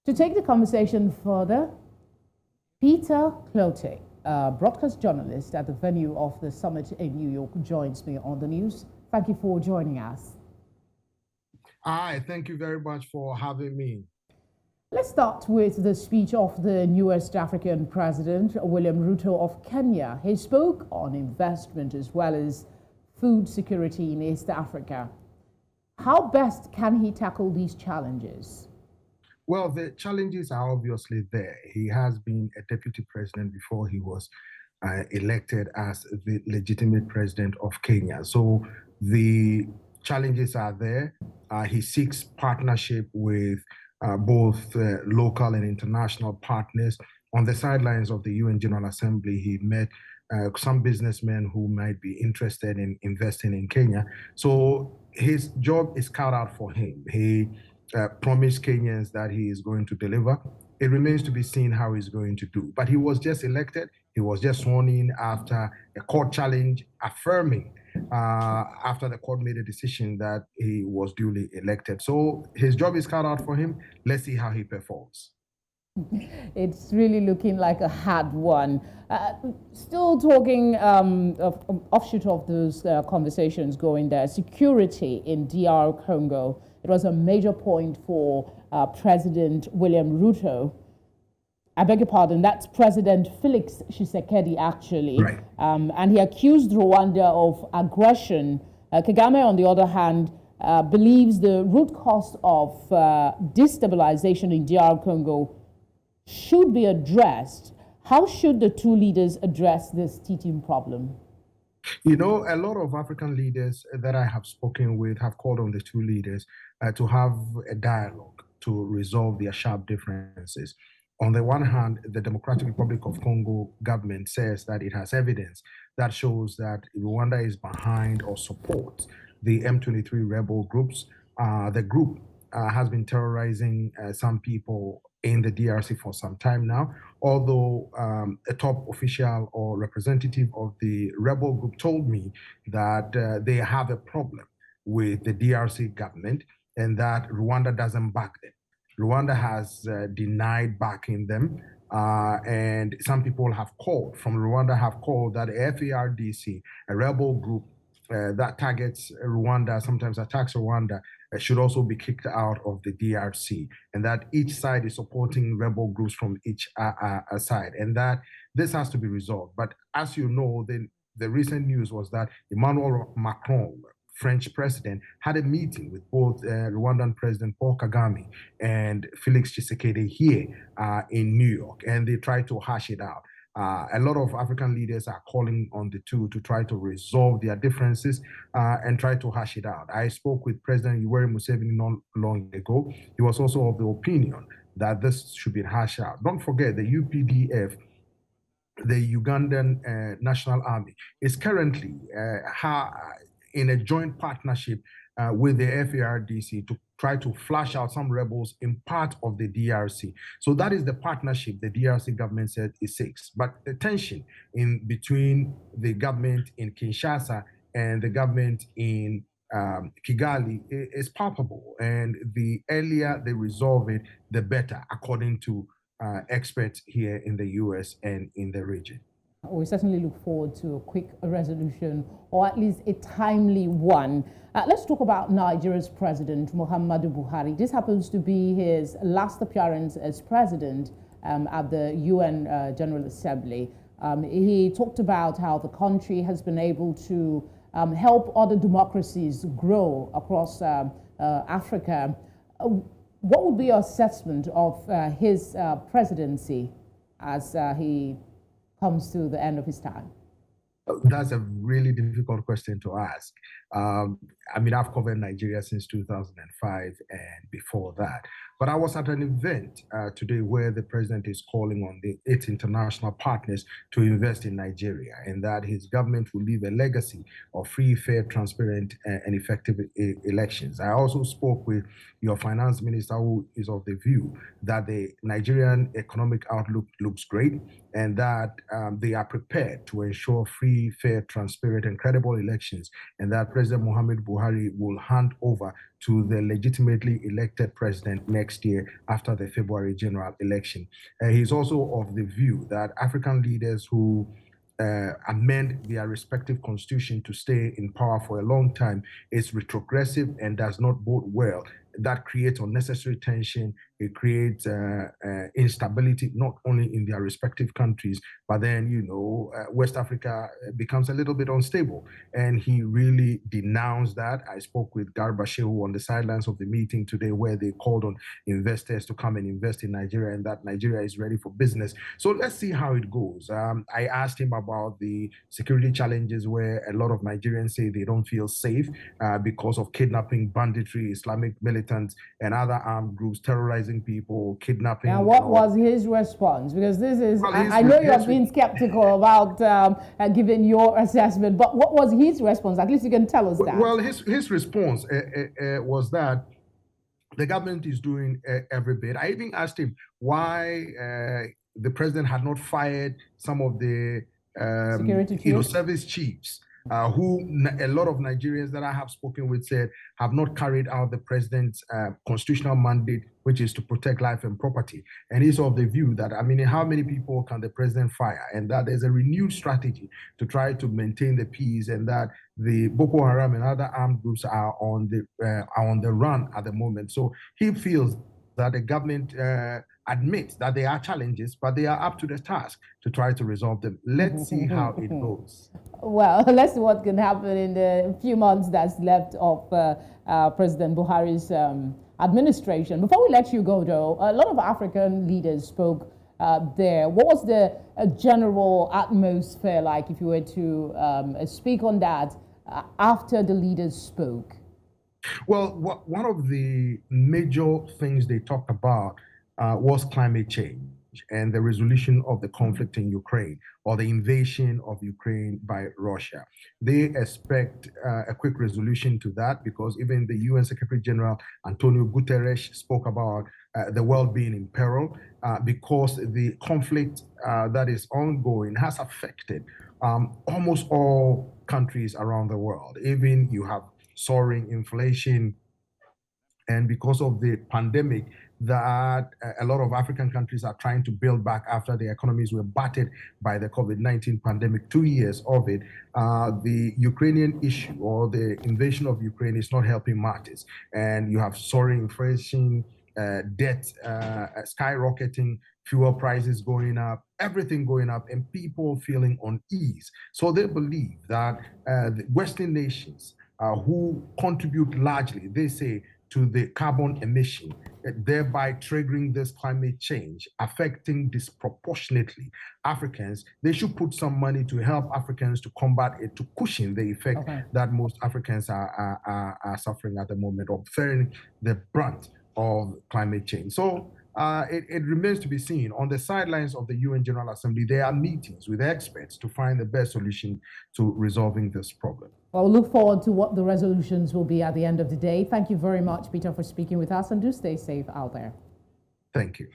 To take the conversation further, Peter Clottey, broadcast journalist at the venue of the summit in New York, joins me on the news. Thank you for joining us. Hi, thank you very much for having me. Let's start with the speech of the newest African president, William Ruto of Kenya. He spoke on investment as well as food security in East Africa. How best can he tackle these challenges? Well, the challenges are obviously there. He has been a deputy president before he was elected as the legitimate president of Kenya. So the challenges are there. He seeks partnership with both local and international partners. On the sidelines of the UN General Assembly, he met some businessmen who might be interested in investing in Kenya. So his job is cut out for him. He promised Kenyans that he is going to deliver. It remains to be seen how he's going to do. But he was just elected. He was just sworn in after a court challenge affirming after the court made a decision that he was duly elected. So his job is cut out for him. Let's see how he performs. It's really looking like a hard one. Still talking offshoot of those conversations going there, security in DR Congo. It was a major point for President William Ruto. I beg your pardon, that's President Felix Tshisekedi, actually. Right. And he accused Rwanda of aggression. Kagame, on the other hand, believes the root cause of destabilization in DR Congo should be addressed. How should the two leaders address this teething problem? You know, a lot of African leaders that I have spoken with have called on the two leaders to have a dialogue to resolve their sharp differences. On the one hand, the Democratic Republic of Congo government says that it has evidence that shows that Rwanda is behind or supports the M23 rebel groups. The group has been terrorizing some people in the DRC for some time now, although a top official or representative of the rebel group told me that they have a problem with the DRC government and that Rwanda doesn't back them. Rwanda has denied backing them, and some people have called, from Rwanda have called that FARDC, a rebel group that targets Rwanda, sometimes attacks Rwanda, should also be kicked out of the DRC, and that each side is supporting rebel groups from each side, and that this has to be resolved. But as you know, the recent news was that Emmanuel Macron, French president, had a meeting with both Rwandan President Paul Kagame and Felix Tshisekedi here in New York, and they tried to hash it out. A lot of African leaders are calling on the two to try to resolve their differences and try to hash it out. I spoke with President Yoweri Museveni not long ago. He was also of the opinion that this should be hashed out. Don't forget the UPDF, the Ugandan National Army, is currently in a joint partnership with the FARDC to try to flush out some rebels in part of the DRC. So that is the partnership the DRC government said it seeks. But the tension in between the government in Kinshasa and the government in Kigali is palpable. And the earlier they resolve it, the better, according to experts here in the US and in the region. We certainly look forward to a quick resolution, or at least a timely one. Let's talk about Nigeria's president, Muhammadu Buhari. This happens to be his last appearance as president at the UN General Assembly. He talked about how the country has been able to help other democracies grow across Africa. What would be your assessment of his presidency as he comes to the end of his time? That's a really difficult question to ask. I mean, I've covered Nigeria since 2005 and before that. But I was at an event today where the president is calling on its international partners to invest in Nigeria, and that his government will leave a legacy of free, fair, transparent, and effective elections. I also spoke with your finance minister, who is of the view that the Nigerian economic outlook looks great, and that they are prepared to ensure free, fair, transparent, and credible elections, and that President President Muhammad Buhari will hand over to the legitimately elected president next year after the February general election. He's also of the view that African leaders who amend their respective constitution to stay in power for a long time is retrogressive and does not bode well. That creates unnecessary tension. It creates instability, not only in their respective countries, but then, West Africa becomes a little bit unstable. And he really denounced that. I spoke with Garba Shehu on the sidelines of the meeting today, where they called on investors to come and invest in Nigeria, and that Nigeria is ready for business. So let's see how it goes. I asked him about the security challenges where a lot of Nigerians say they don't feel safe because of kidnapping, banditry, Islamic militants, and other armed groups terrorizing people, kidnapping. And what was his response? Because this is, well, I know you have been skeptical about giving your assessment, but what was his response? At least you can tell us that. Well, his response was that the government is doing every bit. I even asked him why the president had not fired some of the service chiefs. Who a lot of Nigerians that I have spoken with said have not carried out the president's constitutional mandate, which is to protect life and property. And he's of the view that, how many people can the president fire? And that there's a renewed strategy to try to maintain the peace, and that the Boko Haram and other armed groups are on the run at the moment. So he feels that the government admits that there are challenges, but they are up to the task to try to resolve them. Let's see how it goes. Well, let's see what can happen in the few months that's left of President Buhari's administration. Before we let you go, though, a lot of African leaders spoke there. What was the general atmosphere like, if you were to speak on that after the leaders spoke? Well, one of the major things they talked about was climate change and the resolution of the conflict in Ukraine, or the invasion of Ukraine by Russia. They expect a quick resolution to that, because even the UN Secretary General Antonio Guterres spoke about the world being in peril because the conflict that is ongoing has affected almost all countries around the world. Even you have soaring inflation, and because of the pandemic that a lot of African countries are trying to build back after their economies were battered by the COVID-19 pandemic, 2 years of it, the Ukrainian issue or the invasion of Ukraine is not helping matters. And you have soaring inflation, debt skyrocketing, fuel prices going up, everything going up, and people feeling unease. So they believe that the Western nations who contribute largely, they say, to the carbon emission, thereby triggering this climate change, affecting disproportionately Africans, they should put some money to help Africans to combat it, to cushion the effect that most Africans are suffering at the moment, of bearing the brunt of climate change. So it remains to be seen. On the sidelines of the UN General Assembly, there are meetings with experts to find the best solution to resolving this problem. Well, we'll look forward to what the resolutions will be at the end of the day. Thank you very much, Peter, for speaking with us, and do stay safe out there. Thank you.